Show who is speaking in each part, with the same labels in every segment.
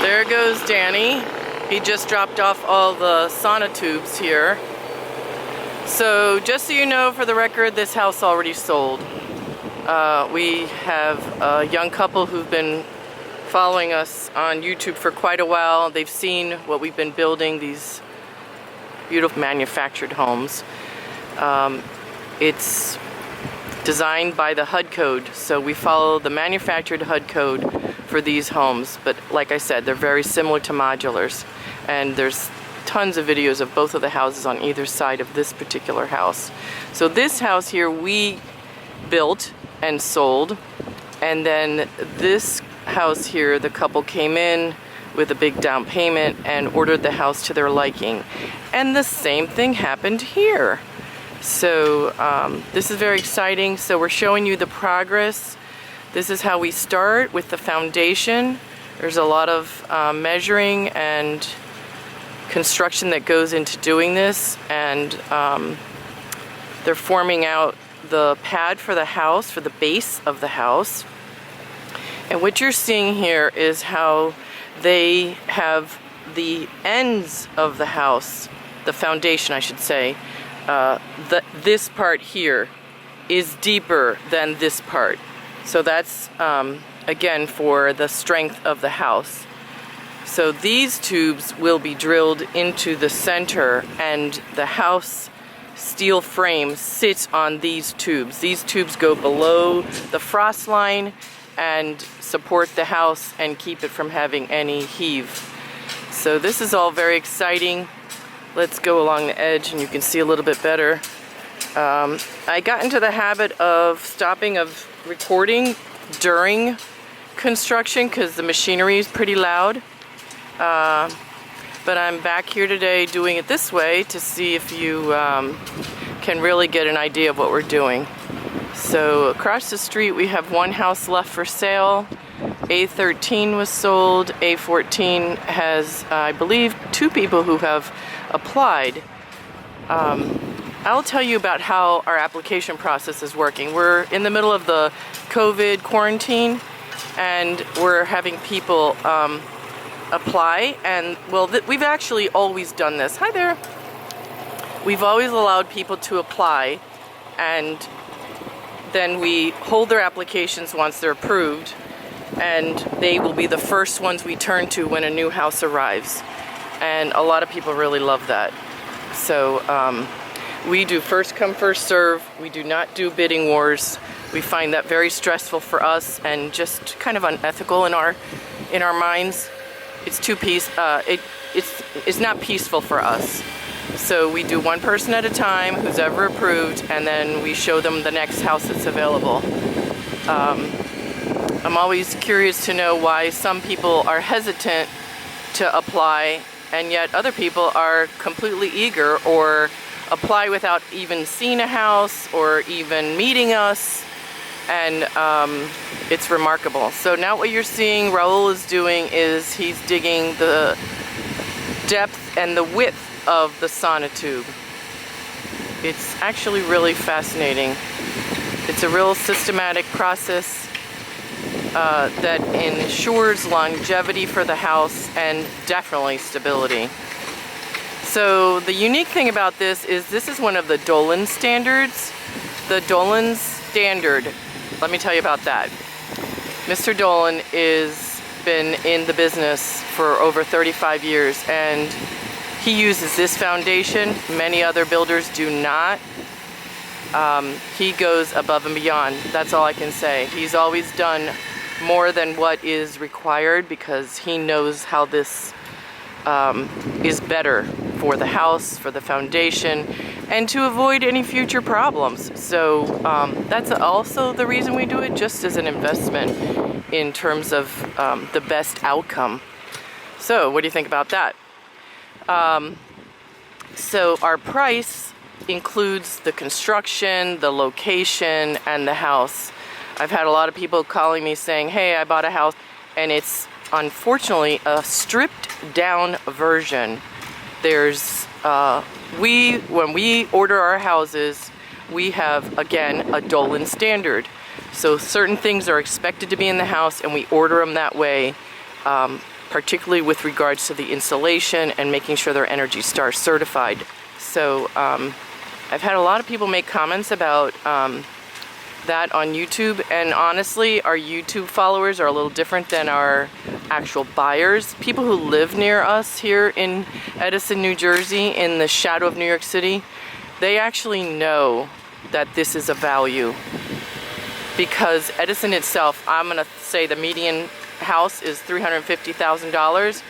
Speaker 1: There goes Danny. He just dropped off all the sauna tubes here. So just so you know, for the record, this house already sold. We have a young couple who've been following us on YouTube for quite a while. They've seen what we've been building, these beautiful manufactured homes. It's designed by the HUD code, so we follow the manufactured HUD code for these homes. But like I said, they're very similar to modulars, and there's tons of videos of both of the houses on either side of this particular house. So this house here we built and sold, and then this house here, the couple came in with a big down payment and ordered the house to their liking, and the same thing happened here. So this is very exciting. So we're showing you the progress. This is how we start with the foundation. There's a lot of measuring and construction that goes into doing this, and they're forming out the pad for the house, for the base of the house. And what you're seeing here is how they have the ends of the house, the foundation I should say, this part here is deeper than this part. So that's again for the strength of the house. So these tubes will be drilled into the center, and the house steel frame sits on these tubes. These tubes go below the frost line and support the house and keep it from having any heave. So this is all very exciting. Let's go along the edge and you can see a little bit better. I got into the habit of stopping of recording during construction because the machinery is pretty loud. But I'm back here today doing it this way to see if you can really get an idea of what we're doing. So across the street we have one house left for sale. A-13 was sold. A-14 has, I believe, 2 people who have applied. I'll tell you about how our application process is working. We're in the middle of the COVID quarantine, and we're having people apply, and well, we've actually always done this. Hi there. We've always allowed people to apply, and then we hold their applications once they're approved, and they will be the first ones we turn to when a new house arrives. And a lot of people really love that. So we do first come, first serve. We do not do bidding wars. We find that very stressful for us and just kind of unethical in our minds. It's it's not peaceful for us. So we do one person at a time who's ever approved, and then we show them the next house that's available. I'm always curious to know why some people are hesitant to apply, and yet other people are completely eager or apply without even seeing a house or even meeting us, and it's remarkable. So now what you're seeing Raul is doing is he's digging the depth and the width of the sauna tube. It's actually really fascinating. It's a real systematic process that ensures longevity for the house and definitely stability. So the unique thing about this is one of the Dolan standards. The Dolan standard, let me tell you about that. Mr. Dolan is been in the business for over 35 years, and he uses this foundation. Many other builders do not. He goes above and beyond. That's all I can say. He's always done more than what is required because he knows how this is better for the house, for the foundation, and to avoid any future problems. So that's also the reason we do it, just as an investment in terms of the best outcome. So what do you think about that? So our price includes the construction, the location, and the house. I've had a lot of people calling me saying, hey, I bought a house, and it's unfortunately a stripped down version. There's when we order our houses, we have again a Dolan standard. So certain things are expected to be in the house, and we order them that way. particularly with regards to the installation and making sure they're Energy Star certified. So I've had a lot of people make comments about that on YouTube, and honestly our YouTube followers are a little different than our actual buyers. People who live near us here in Edison, New Jersey, in the shadow of New York City, they actually know that this is a value, because Edison itself, I'm gonna say the median house is $350,000,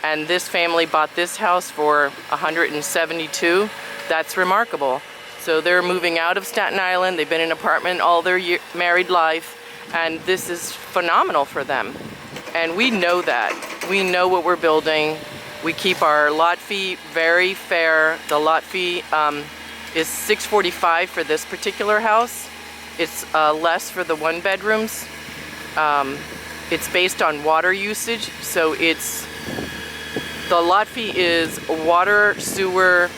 Speaker 1: and this family bought this house for $172,000. That's remarkable. So they're moving out of Staten Island. They've been in an apartment all their married life, and this is phenomenal for them. And we know that. We know what we're building. We keep our lot fee very fair. The lot fee is $645 for this particular house. It's less for the 1 bedrooms. It's based on water usage, so the lot fee is water, sewer.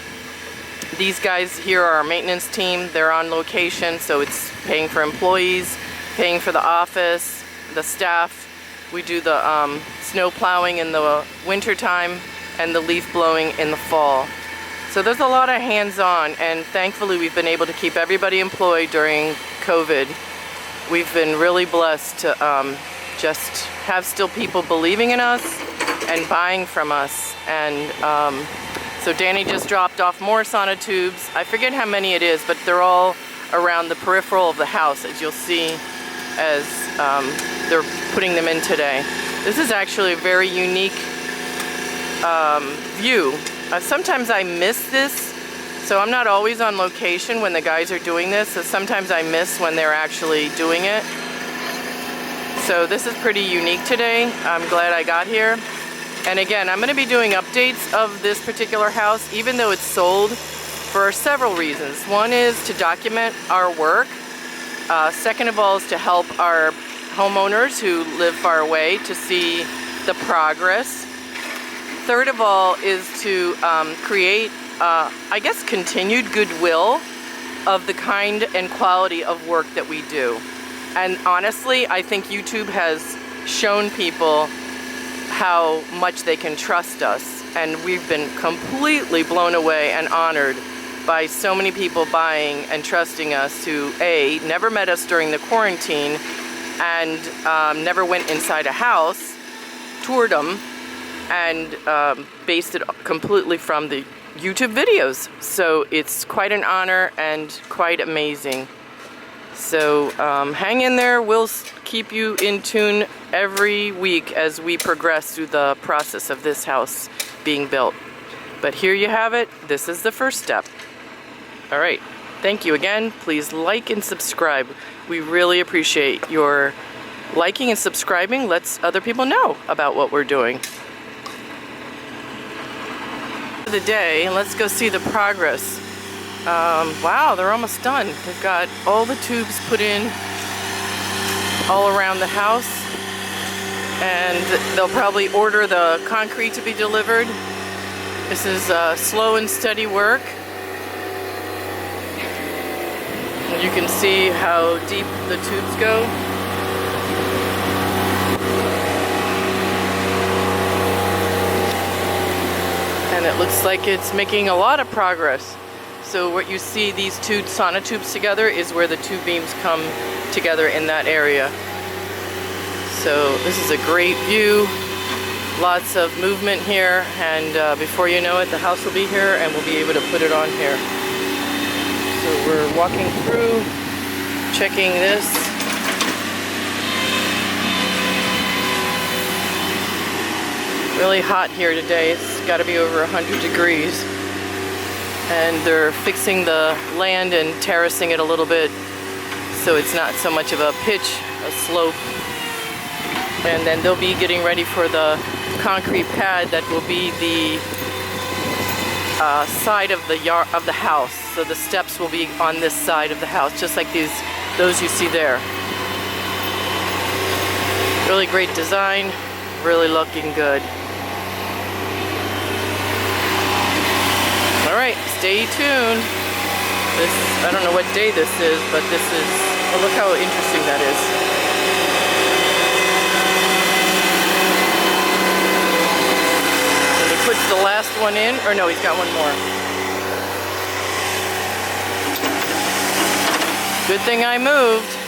Speaker 1: These guys here are our maintenance team. They're on location, so it's paying for employees, paying for the office, the staff. We do the snow plowing in the winter time and the leaf blowing in the fall. So there's a lot of hands-on, and thankfully we've been able to keep everybody employed during COVID. We've been really blessed to just have still people believing in us and buying from us. And so Danny just dropped off more sonotubes. I forget how many it is, but they're all around the peripheral of the house, as you'll see as they're putting them in today. This is actually a very unique view. Sometimes I miss this, so I'm not always on location when the guys are doing this, so sometimes I miss when they're actually doing it. So this is pretty unique today. I'm glad I got here. And again, I'm going to be doing updates of this particular house, even though it's sold, for several reasons. One is to document our work. Second of all is to help our homeowners who live far away to see the progress. Third of all is to create, I guess, continued goodwill of the kind and quality of work that we do. And honestly, I think YouTube has shown people how much they can trust us, and we've been completely blown away and honored by so many people buying and trusting us who never met us during the quarantine and never went inside a house, toured them, and based it completely from the YouTube videos. So it's quite an honor and quite amazing. So hang in there. We'll keep you in tune every week as we progress through the process of this house being built. But here you have it. This is the first step. All right. Thank you again. Please like and subscribe. We really appreciate your liking and subscribing. Lets other people know about what we're doing. The day, and let's go see the progress. Wow, they're almost done. They've got all the tubes put in all around the house, and they'll probably order the concrete to be delivered. This is slow and steady work. You can see how deep the tubes go. And it looks like it's making a lot of progress. So what you see, these two sonotubes together, is where the two beams come together in that area. So this is a great view. Lots of movement here, and before you know it, the house will be here and we'll be able to put it on here. So we're walking through, checking this. Really hot here today. It's got to be over 100 degrees. And they're fixing the land and terracing it a little bit so it's not so much of a pitch, a slope. And then they'll be getting ready for the concrete pad that will be the side of the house. So the steps will be on this side of the house, just like those you see there. Really great design, really looking good. Alright, stay tuned. I don't know what day this is, but this is, oh, look how interesting that is. one in, or no, he's got one more. Good thing I moved.